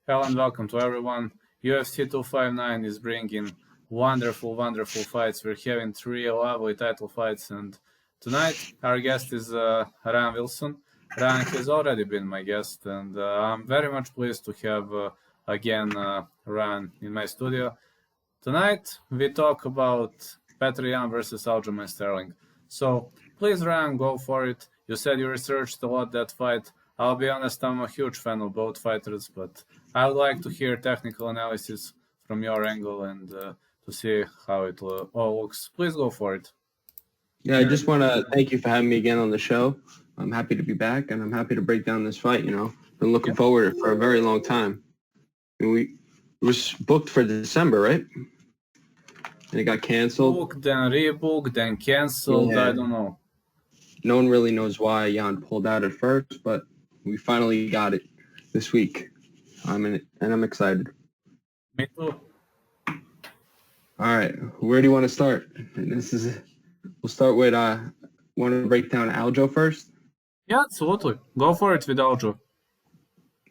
Hello and welcome to everyone. UFC 259 is bringing wonderful fights. We're having three lovely title fights, and tonight our guest is Ryan Wilson. Ryan has already been my guest, and I'm very much pleased to have again Ryan in my studio. Tonight we talk about Petr versus Aljamain Sterling. So please, Ryan, go for it. You said you researched a lot that fight. I'll be honest, I'm a huge fan of both fighters, but I would like to hear technical analysis from your angle and to see how it all looks. Please go for it. Yeah, I just want to thank you for having me again on the show. I'm happy to be back, and I'm happy to break down this fight. Been looking forward to it for a very long time. It was booked for December, right? And it got canceled. Booked, then rebooked, then canceled. Yeah. I don't know. No one really knows why Jan pulled out at first, but we finally got it this week. I'm in it, and I'm excited. Me too. All right, where do you want to start? We'll start with, want to break down Aljo first? Yeah, absolutely. Go for it with Aljo.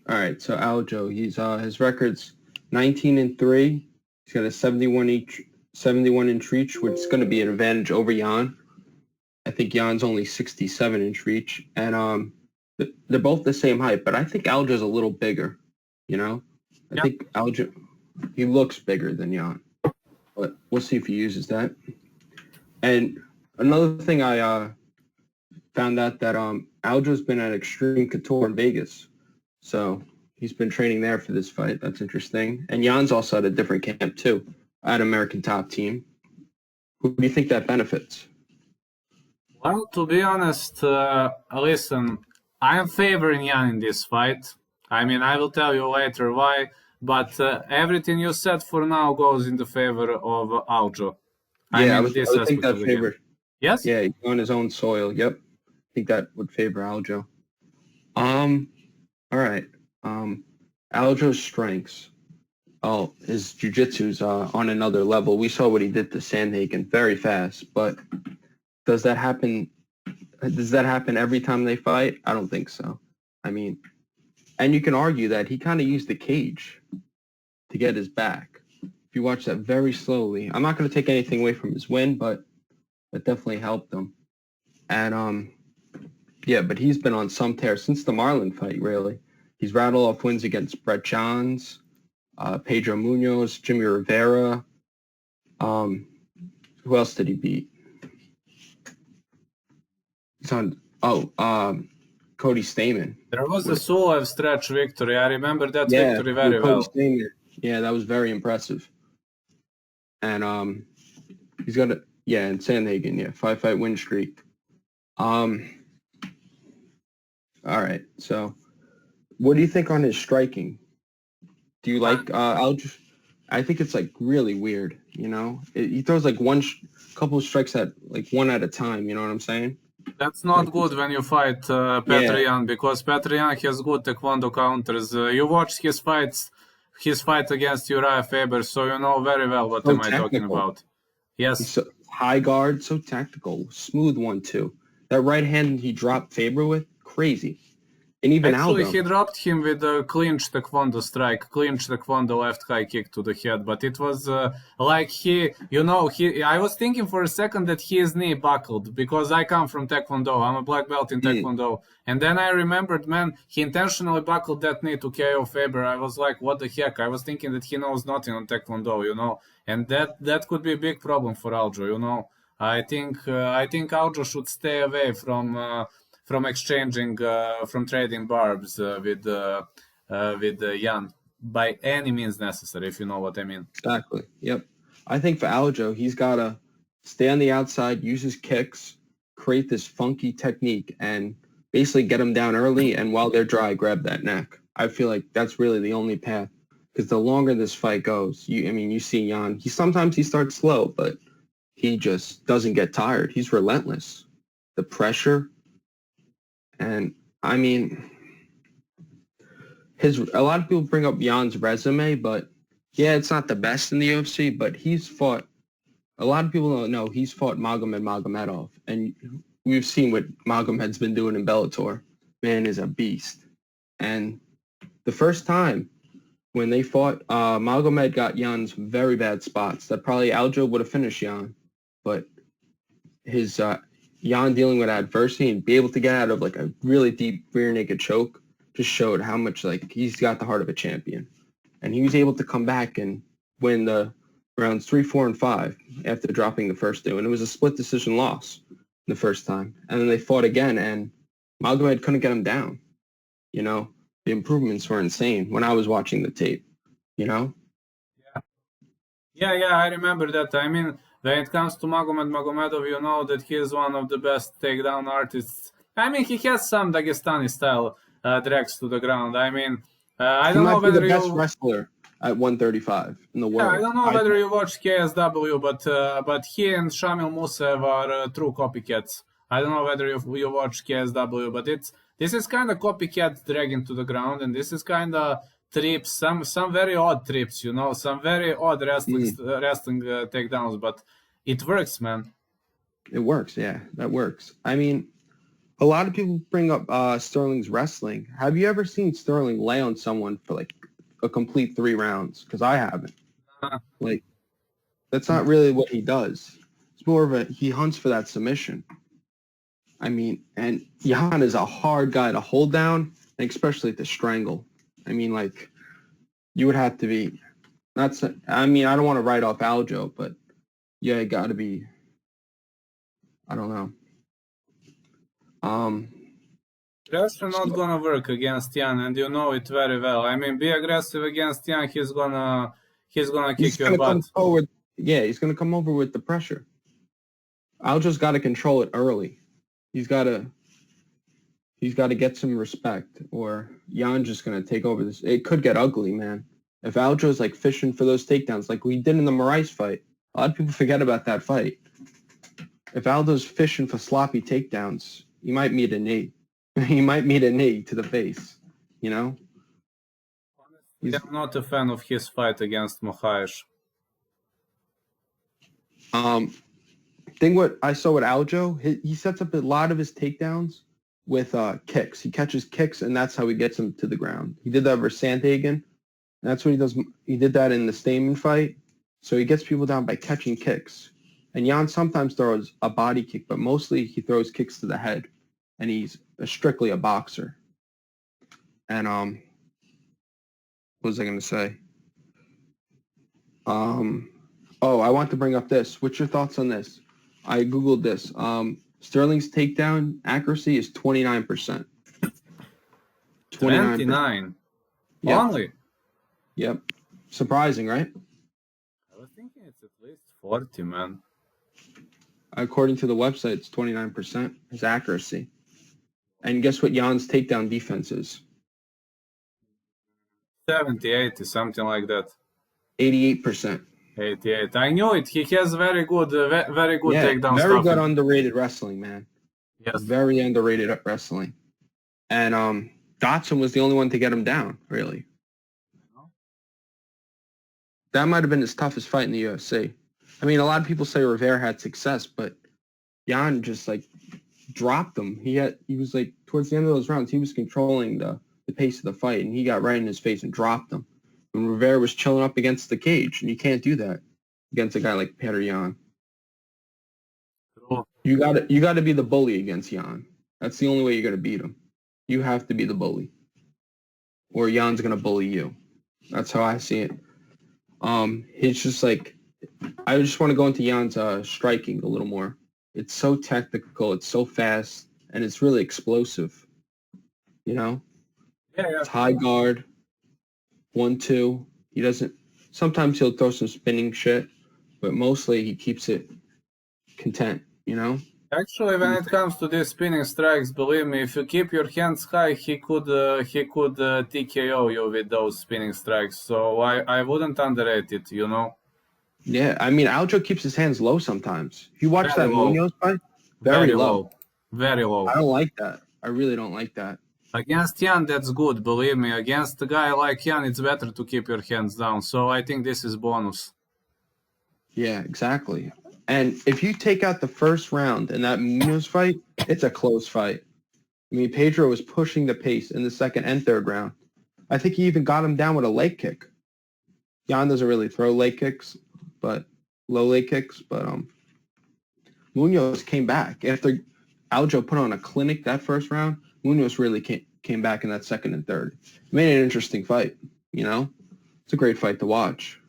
All right, so Aljo, his record's 19-3. He's got a 71-inch reach, which is going to be an advantage over Jan. I think Jan's only 67-inch reach, and they're both the same height, but I think Aljo's a little bigger. I think Aljo, he looks bigger than Jan, but we'll see if he uses that. And another thing I found out that Aljo's been at Extreme Couture in Vegas, so he's been training there for this fight. That's interesting. And Jan's also at a different camp too, at American Top Team. Who do you think that benefits? Well, to be honest, listen, I am favoring Jan in this fight. I mean, I will tell you later why, but everything you said for now goes in the favor of Aljo. I would think that favor. Yes? Yeah, on his own soil. Yep. I think that would favor Aljo. All right. Aljo's strengths. Oh, his jiu-jitsu's on another level. We saw what he did to Sandhagen very fast, but does that happen every time they fight? I don't think so. I mean, and you can argue that he kind of used the cage to get his back. If you watch that very slowly, I'm not going to take anything away from his win, but it definitely helped him. And but he's been on some tear since the Marlon fight, really. He's rattled off wins against Brett Johns, Pedro Munoz, Jimmy Rivera. Who else did he beat? He's on, Cody Stamen. There was a Sulev stretch victory. I remember that victory very well. Stamen. Yeah, that was very impressive. And he's got in Sandhagen, 5-fight win streak. All right, so what do you think on his striking? Do you like Aljo? I think it's like really weird, he throws like couple of strikes at like one at a time, you know what I'm saying? That's not good when you fight Petr because Petr has good taekwondo counters. You watch his fight against Verse Faber, so you know very well what am I talking about. Yes. So high guard, so tactical, smooth 1-2. That right hand he dropped Faber with, crazy. And even Actually, Aldo. He dropped him with a clinch taekwondo strike, clinch taekwondo left high kick to the head, but it was like I was thinking for a second that his knee buckled because I come from taekwondo. I'm a black belt in taekwondo. And then I remembered, man, he intentionally buckled that knee to KO Faber. I was like, what the heck? I was thinking that he knows nothing on taekwondo, and that could be a big problem for Aljo, I think Aljo should stay away from exchanging, from trading barbs with Jan by any means necessary, if you know what I mean. Exactly. Yep. I think for Aljo, he's got to stay on the outside, use his kicks, create this funky technique, and basically get him down early, and while they're dry, grab that neck. I feel like that's really the only path, because the longer this fight goes, you see Jan, sometimes he starts slow, but he just doesn't get tired. He's relentless. The pressure. And I mean, a lot of people bring up Jan's resume, but it's not the best in the UFC, but he's fought, a lot of people don't know, he's fought Magomedov. And we've seen what Magomed's been doing in Bellator. Man is a beast. And the first time when they fought, Magomed got Jan's very bad spots that probably Aljo would have finished Jan, but his Jan dealing with adversity and be able to get out of like a really deep rear naked choke just showed how much like he's got the heart of a champion, and he was able to come back and win the rounds 3, 4, and 5 after dropping the first two, and it was a split decision loss the first time, and then they fought again, and Magomed couldn't get him down. You know, the improvements were insane when I was watching the tape. You know. Yeah, I remember that. I mean, when it comes to Magomedov, you know that he is one of the best takedown artists. I mean, he has some Dagestani style drags to the ground. I mean, I He don't know might be the whether best you. wrestler at 135 in the Yeah, world. I don't know whether you watch KSW, but he and Shamil Musev are true copycats. I don't know whether you watch KSW, but this is kind of copycat dragging to the ground, and this is kind of trips, some very odd trips, you know, some very odd wrestling takedowns, but it works, man. It works, yeah, that works. I mean, a lot of people bring up Sterling's wrestling. Have you ever seen Sterling lay on someone for like a complete 3 rounds? Because I haven't. Like, that's not really what he does. It's more of he hunts for that submission. I mean, and Jan is a hard guy to hold down, and especially to strangle. I mean, like, you would have to be, I mean, I don't want to write off Aljo, but yeah, it got to be, I don't know. That's not gonna work against Jan, and you know it very well. I mean, be aggressive against Jan, he's gonna kick your butt. He's gonna come over with the pressure. Aljo's got to control it early. He's got to get some respect, or Jan's just gonna take over this. It could get ugly, man. If Aljo's like fishing for those takedowns, like we did in the Moraes fight, a lot of people forget about that fight. If Aldo's fishing for sloppy takedowns, he might meet a knee. He might meet a knee to the face, you know? I'm not a fan of his fight against Moraes. What I saw with Aljo, he sets up a lot of his takedowns with kicks. He catches kicks, and that's how he gets him to the ground. He did that versus Sandhagen. That's what he does. He did that in the Stamen fight. So he gets people down by catching kicks. And Jan sometimes throws a body kick, but mostly he throws kicks to the head. And he's strictly a boxer. And what was I going to say? I want to bring up this. What's your thoughts on this? I Googled this. Sterling's takedown accuracy is 29%. 29? Yep. Only? Yep. Surprising, right? I was thinking it's at least 40, man. According to the website, it's 29% his accuracy. And guess what Jan's takedown defense is? 70, 80, something like that. 88%. 88. I knew it. He has very good takedown very stuff. good underrated wrestling, man. Yes. Very underrated wrestling. And Dotson was the only one to get him down, really. That might have been his toughest fight in the UFC. I mean, a lot of people say Rivera had success, but Jan just like dropped him. He was like towards the end of those rounds, he was controlling the pace of the fight, and he got right in his face and dropped him. And Rivera was chilling up against the cage, and you can't do that against a guy like Petr Jan. Cool. You got to be the bully against Jan. That's the only way you're gonna beat him. You have to be the bully, or Jan's gonna bully you. That's how I see it. It's just like, I just want to go into Jan's striking a little more. It's so technical, it's so fast, and it's really explosive. You know? Yeah. It's high guard, 1-2. Sometimes he'll throw some spinning shit, but mostly he keeps it content, you know? Actually, when it comes to these spinning strikes, believe me, if you keep your hands high, he could TKO you with those spinning strikes. So I wouldn't underrate it, you know. Yeah, I mean, Aljo keeps his hands low sometimes. If you watch that Munoz fight, very low. Very low. I don't like that. I really don't like that. Against Jan, that's good, believe me. Against a guy like Jan, it's better to keep your hands down. So I think this is bonus. Yeah, exactly. And if you take out the first round in that Munoz fight, it's a close fight. I mean, Pedro was pushing the pace in the second and third round. I think he even got him down with a leg kick. Jan doesn't really throw leg kicks, but low leg kicks. But Munoz came back after Aljo put on a clinic that first round. Munoz really came back in that second and third. It made it an interesting fight. You know, it's a great fight to watch.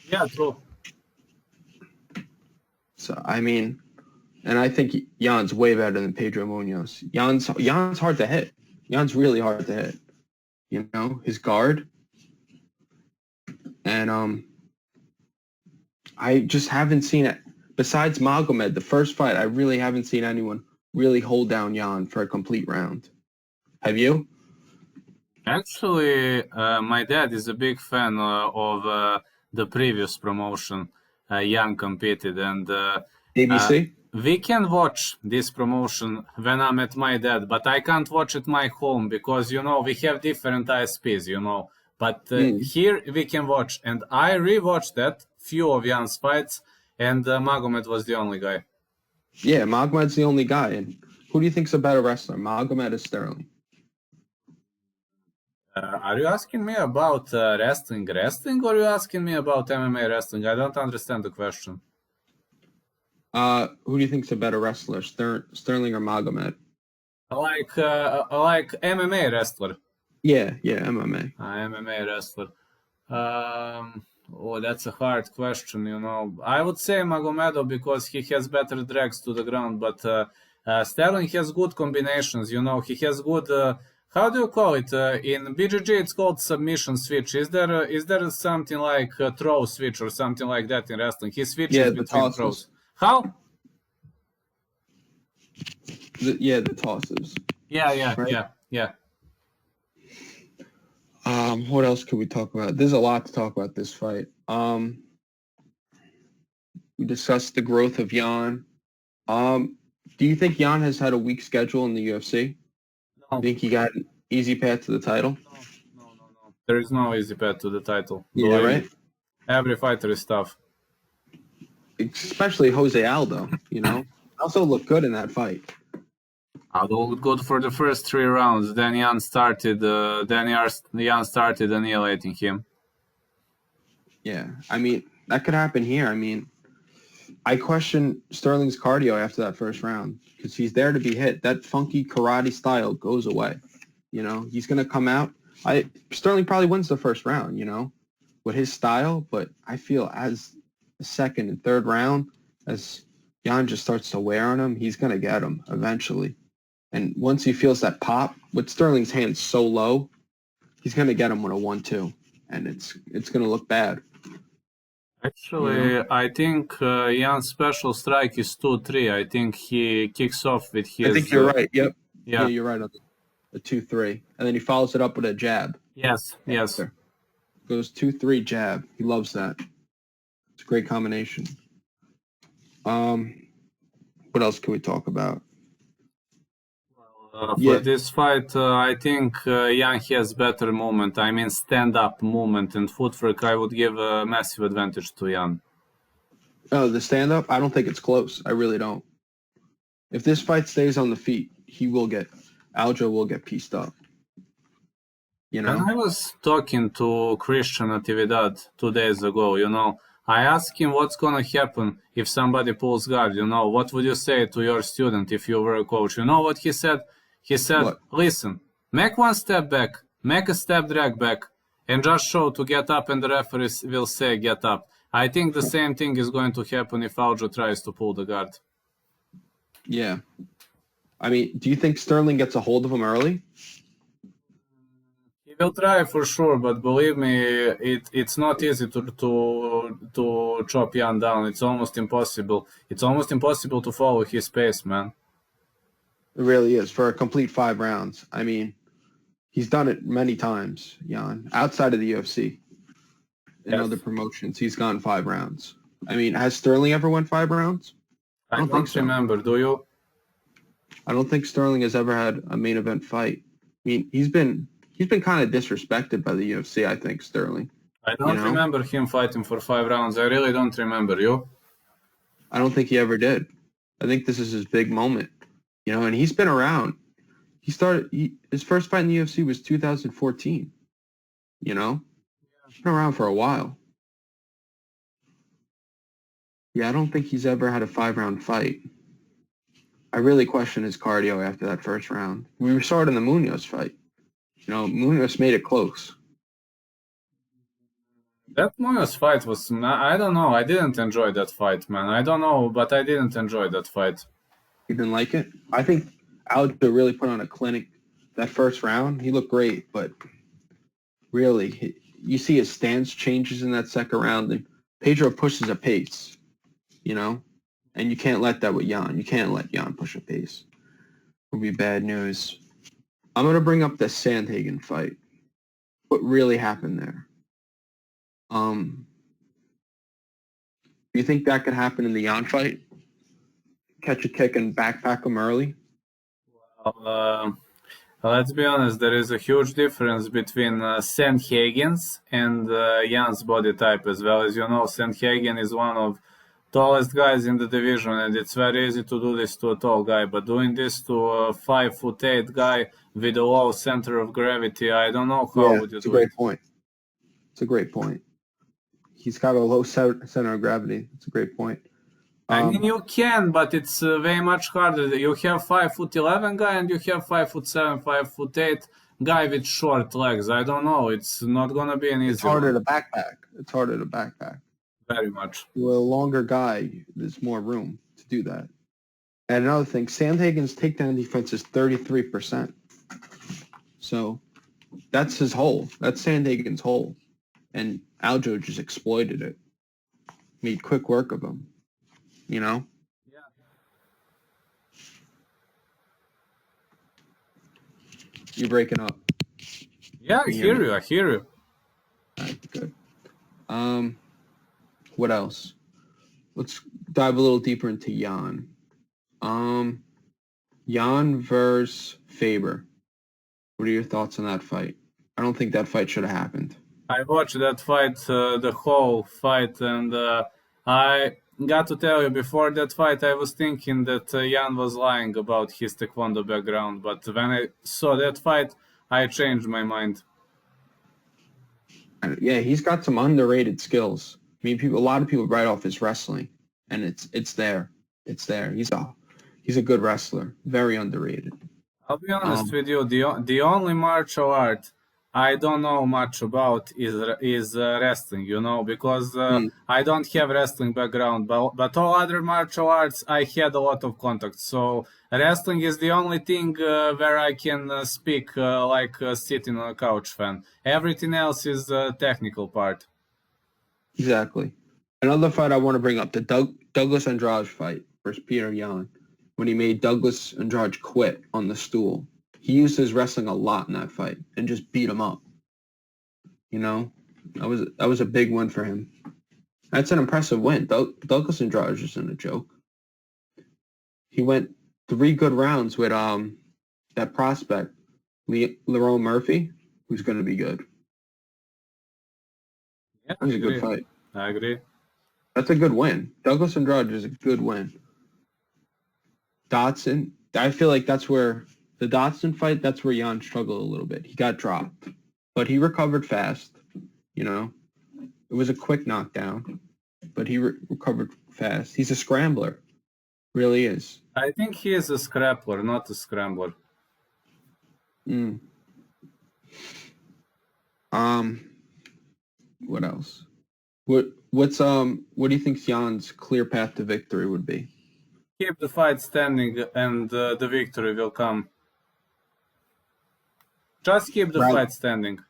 Yeah, true. So I mean, and I think Jan's way better than Pedro Munoz. Jan's hard to hit. Jan's really hard to hit. You know, his guard. And I just haven't seen it. Besides Magomed, the first fight, I really haven't seen anyone really hold down Jan for a complete round. Have you? Actually, my dad is a big fan of the previous promotion Jan competed, and ABC? we can watch this promotion when I'm at my dad, but I can't watch at my home because, you know, we have different ISPs, you know. But here we can watch, and I rewatched that few of Jan's fights, and Magomed was the only guy. Yeah, Magomed's the only guy. And who do you think's a better wrestler, Magomed or Sterling? Are you asking me about wrestling, or are you asking me about MMA wrestling? I don't understand the question. Who do you think's a better wrestler, Sterling or Magomed? Like MMA wrestler. Yeah, MMA. MMA wrestler. Oh, that's a hard question, you know. I would say Magomedo because he has better drags to the ground, but Sterling has good combinations, you know. He has good, how do you call it? In BJJ, it's called submission switch. Is there something like a throw switch or something like that in wrestling? He switches between throws. How? The tosses. Yeah. Right? Yeah. What else could we talk about? There's a lot to talk about this fight. We discussed the growth of Jan. Do you think Jan has had a weak schedule in the UFC? No. Think he got an easy path to the title? No. There is no easy path to the title. Yeah, right? Every fighter is tough. Especially Jose Aldo, you know? Also looked good in that fight. Aldo looked good for the first 3 rounds. Then Jan started annihilating him. Yeah, I mean, that could happen here. I mean, I question Sterling's cardio after that first round because he's there to be hit. That funky karate style goes away. You know, he's going to come out. Sterling probably wins the first round, you know, with his style. But I feel as the second and third round, as Jan just starts to wear on him, he's going to get him eventually. And once he feels that pop, with Sterling's hands so low, he's going to get him with a 1-2. And it's going to look bad. Actually, I think Jan's special strike is 2-3. I think he kicks off with his... I think you're right. Yep. Yeah, you're right on the 2-3. And then he follows it up with a jab. Yes. Goes 2-3 jab. He loves that. It's a great combination. What else can we talk about? For this fight, I think Jan has better movement. I mean, stand-up movement and footwork. I would give a massive advantage to Jan. Oh, the stand-up? I don't think it's close. I really don't. If this fight stays on the feet, Aljo will get pieced up. You know? And I was talking to Christian Natividad 2 days ago, you know. I asked him what's going to happen if somebody pulls guard, you know. What would you say to your student if you were a coach? You know what he said? He said, listen, make one step back, make a step drag back, and just show to get up and the referee will say get up. I think the same thing is going to happen if Aljo tries to pull the guard. Yeah. I mean, do you think Sterling gets a hold of him early? He will try for sure, but believe me, it's not easy to chop Jan down. It's almost impossible. It's almost impossible to follow his pace, man. It really is, for a complete 5 rounds. I mean, he's done it many times, Jan. Outside of the UFC, in other promotions, he's gone 5 rounds. I mean, has Sterling ever won 5 rounds? I don't think so. Remember, do you? I don't think Sterling has ever had a main event fight. I mean, he's been kind of disrespected by the UFC, I think, Sterling. I don't remember him fighting for 5 rounds. I really don't remember. You? I don't think he ever did. I think this is his big moment. You know, and he's been around. His first fight in the UFC was 2014. You know? He's been around for a while. Yeah, I don't think he's ever had a 5-round fight. I really question his cardio after that first round. We saw it in the Munoz fight. Munoz made it close. That Munoz fight was, I don't know, I didn't enjoy that fight, man. I don't know, but I didn't enjoy that fight. You didn't like it? I think Aljo really put on a clinic that first round. He looked great, but really, you see his stance changes in that second round, and Pedro pushes a pace, and you can't let that with Jan. You can't let Jan push a pace. It would be bad news. I'm going to bring up the Sandhagen fight. What really happened there? Do you think that could happen in the Jan fight? Catch a kick and backpack him early? Let's be honest, there is a huge difference between Sandhagen's and Jan's body type as well. As you know, Sandhagen is one of tallest guys in the division, and it's very easy to do this to a tall guy. But doing this to a 5'8" guy with a low center of gravity, I don't know how would you do it. It's a great point. He's got a low center of gravity. It's a great point. I mean, you can, but it's way much harder. You have 5'11" guy and you have 5'7", 5'8" guy with short legs. I don't know. It's not gonna be an easy. It's harder to backpack. Very much. With a longer guy, there's more room to do that. And another thing, Sandhagen's takedown defense is 33%. So that's his hole. That's Sandhagen's hole. And Aljo just exploited it. Made quick work of him. Yeah. You're breaking up. Yeah, I hear you. All right, good. What else? Let's dive a little deeper into Jan. Jan versus Faber. What are your thoughts on that fight? I don't think that fight should have happened. I watched that fight, the whole fight, and I got to tell you, before that fight, I was thinking that Jan was lying about his taekwondo background, but when I saw that fight, I changed my mind. Yeah, he's got some underrated skills. I mean, a lot of people write off his wrestling, and it's there. It's there. He's a good wrestler. Very underrated. I'll be honest with you. The only martial art I don't know much about is wrestling, because I don't have wrestling background, but all other martial arts I had a lot of contact. So wrestling is the only thing where I can speak like sitting on a couch fan. Everything else is the technical part. Exactly. Another fight I want to bring up, the Douglas Andrade fight versus Peter Yan, when he made Douglas Andrade quit on the stool. He used his wrestling a lot in that fight and just beat him up. That was a big win for him. That's an impressive win. Douglas Andrade isn't a joke. He went 3 good rounds with that prospect, Lerone Murphy, who's going to be good. Yeah, That was a good fight. I agree. That's a good win. Douglas Andrade is a good win. Dotson, I feel like that's where the Dotson fight, that's where Jan struggled a little bit. He got dropped, but he recovered fast. It was a quick knockdown, but he recovered fast. He's a scrambler, really is. I think he is a scrappler, not a scrambler. What else? What do you think Jan's clear path to victory would be? Keep the fight standing and the victory will come. Just keep the fight standing.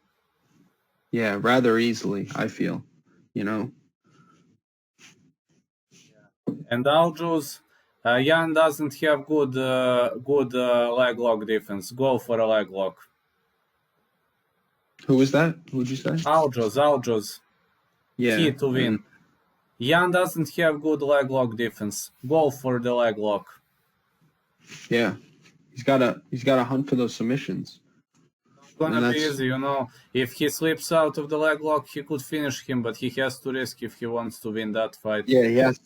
Yeah, rather easily, I feel, And Aljo's, Jan doesn't have good leg lock defense. Go for a leg lock. Who was that? Who would you say? Aljo's. Yeah. Key to win. Jan doesn't have good leg lock defense. Go for the leg lock. Yeah. He's gotta hunt for those submissions. It's gonna be easy, If he slips out of the leg lock, he could finish him, but he has to risk if he wants to win that fight. Yeah, he has.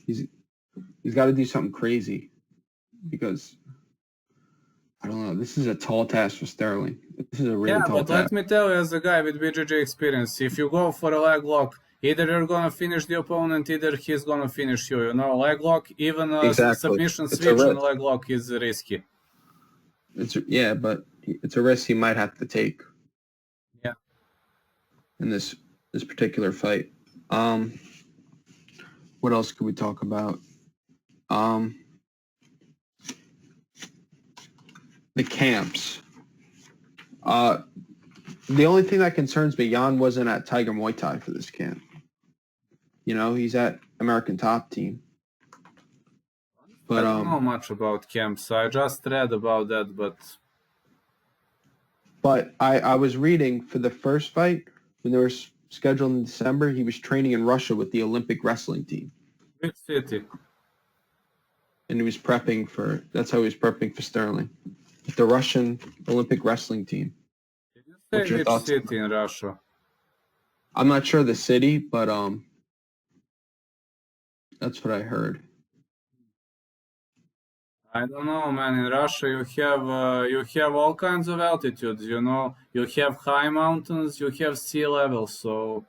He's got to do something crazy because I don't know. This is a tall task for Sterling. This is a really Yeah, tall but let task. me tell you, as a guy with BJJ experience, if you go for a leg lock, either you're gonna finish the opponent, either he's gonna finish you. You know, leg lock, even a Exactly. submission It's a switch on risk. leg lock is risky. But it's a risk he might have to take Yeah. in this particular fight. What else could we talk about? The camps. The only thing that concerns me, Jan wasn't at Tiger Muay Thai for this camp. You know, he's at American Top Team. But I don't know much about camps. I just read about that, but I was reading for the first fight when they were scheduled in December, he was training in Russia with the Olympic wrestling team. which city? And he was prepping for, that's how he was prepping for Sterling. With the Russian Olympic wrestling team. Did you What's say your which thoughts? city in Russia? I'm not sure the city, but that's what I heard. I don't know, man. In Russia, you have all kinds of altitudes. You know, you have high mountains, you have sea level, so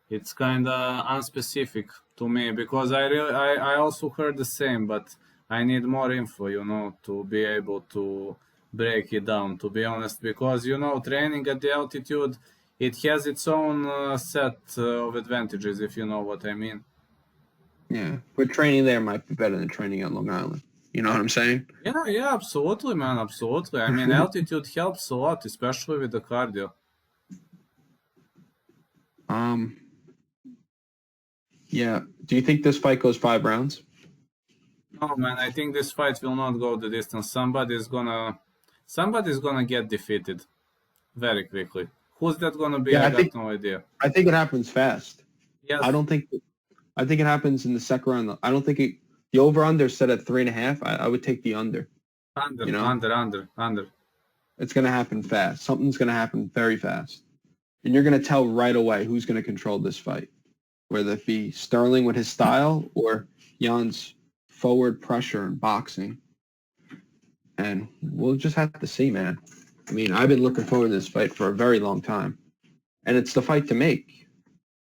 it's kind of unspecific to me because I also heard the same, but I need more info, you know, to be able to break it down. To be honest, because you know, training at the altitude, it has its own set of advantages, if you know what I mean. Yeah, but training there might be better than training on Long Island. You know what I'm saying? Yeah, absolutely, man, absolutely. I mean, altitude helps a lot, especially with the cardio. Yeah. Do you think this fight goes 5 rounds? No, man, I think this fight will not go the distance. Somebody's gonna get defeated very quickly. Who's that gonna be? Yeah, I got no idea. I think it happens fast. Yes, I think it happens in the second round. I don't think the over under set at 3.5. I would take the under. under, You know, under. it's gonna happen fast. Something's gonna happen very fast. And you're gonna tell right away who's gonna control this fight. Whether it be Sterling with his style or Jan's forward pressure and boxing. And we'll just have to see, man. I mean, I've been looking forward to this fight for a very long time. And it's the fight to make.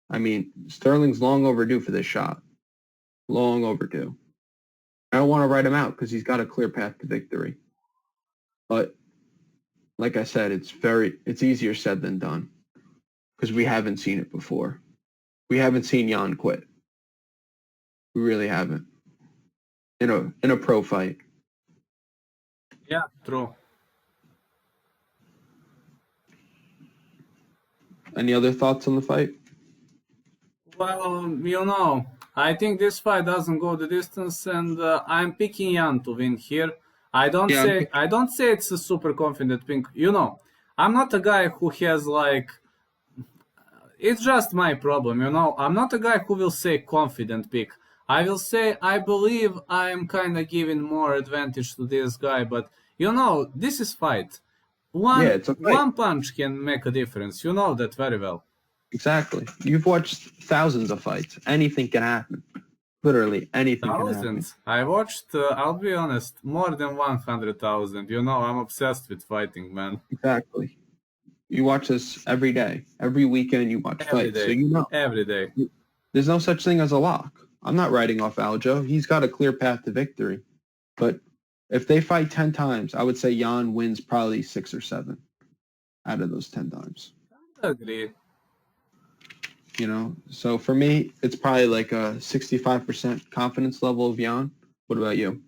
I mean, Sterling's long overdue for this shot. Long overdue. I don't want to write him out because he's got a clear path to victory. But like I said, it's easier said than done because we haven't seen it before. We haven't seen Jan quit. We really haven't. In a pro fight. Yeah, true. Any other thoughts on the fight? Well, you know, I think this fight doesn't go the distance, and I'm picking Jan to win here. I don't say it's a super confident pick. You know, I'm not a guy who has like. It's just my problem, you know. I'm not a guy who will say confident pick. I will say I believe I'm kind of giving more advantage to this guy, but you know, this is fight. It's a fight. One punch can make a difference. You know that very well. Exactly. You've watched thousands of fights. Anything can happen. Literally anything can happen. Thousands. I watched, I'll be honest, more than 100,000. You know, I'm obsessed with fighting, man. Exactly. You watch this every day. Every weekend you watch fights. Day. So you know. Every day. There's no such thing as a lock. I'm not writing off Aljo. He's got a clear path to victory. But if they fight 10 times, I would say Jan wins probably 6 or 7 out of those 10 times. I agree. You know, so for me, it's probably like a 65% confidence level of Jan. What about you?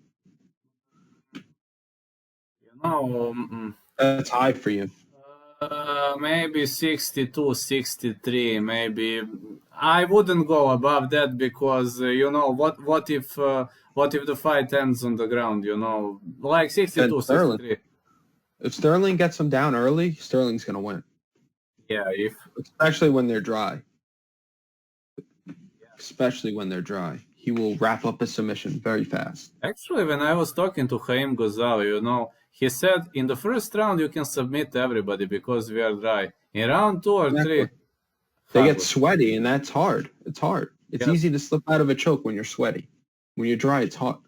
You know, that's high for you. Maybe 62, 63, maybe. I wouldn't go above that because, you know, what if the fight ends on the ground, you know, like 62, 63. If Sterling gets him down early, Sterling's going to win. Yeah, especially when they're dry. Especially when they're dry. He will wrap up a submission very fast. Actually, when I was talking to Haim Ghazali, you know, he said in the first round you can submit everybody because we are dry. In round 2 or 3, they get sweaty, and that's hard. It's hard. It's easy to slip out of a choke when you're sweaty. When you're dry, it's hard.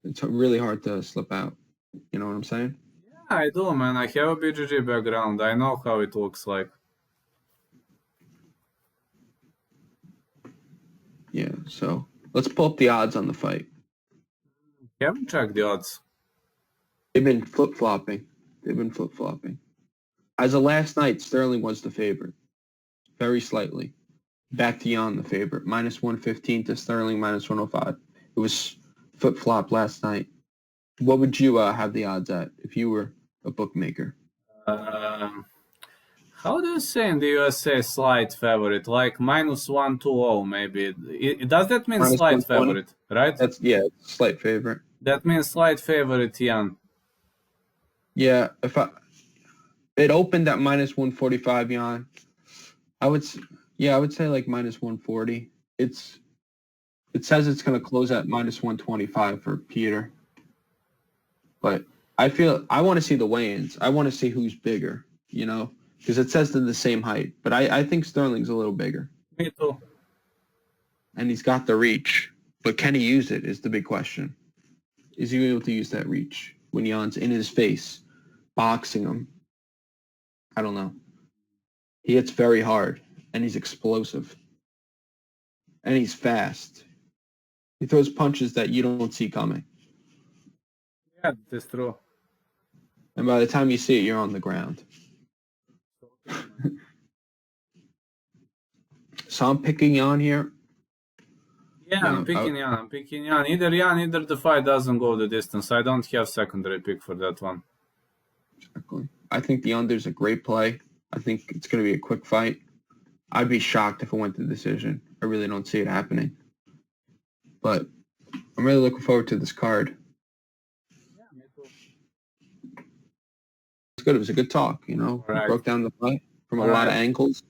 It's really hard to slip out. You know what I'm saying? I do, man. I have a BGG background. I know how it looks like. Yeah, so let's pull up the odds on the fight. Haven't checked the odds. They've been flip-flopping. As of last night, Sterling was the favorite. Very slightly. Back to Jan, the favorite. Minus 115 to Sterling, minus 105. It was flip-flop last night. What would you have the odds at if you were a bookmaker? How do you say in the USA slight favorite? Like minus 120 maybe. Does that mean Minus slight 120? favorite, right? It's slight favorite. That means slight favorite, Jan. Yeah, it opened at minus 145, Jan. I would say like minus 140. It says it's going to close at minus 125 for Peter. But I want to see the weigh-ins. I want to see who's bigger, because it says they're the same height. But I think Sterling's a little bigger. Me too. And he's got the reach. But can he use it is the big question. Is he able to use that reach when Jan's in his face, boxing him? I don't know. He hits very hard, and he's explosive. And he's fast. He throws punches that you don't see coming. Yeah, that's true. And by the time you see it, you're on the ground. So I'm picking Jan here. Yeah, I'm picking Jan. Either Jan, either the fight doesn't go the distance. I don't have secondary pick for that one. Exactly. I think the under's a great play. I think it's going to be a quick fight. I'd be shocked if it went to decision. I really don't see it happening. But I'm really looking forward to this card. Yeah, me too. It's good. It was a good talk, We broke down the fight from a lot of angles.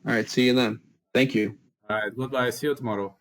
All right, see you then. Thank you. All right, goodbye. See you tomorrow.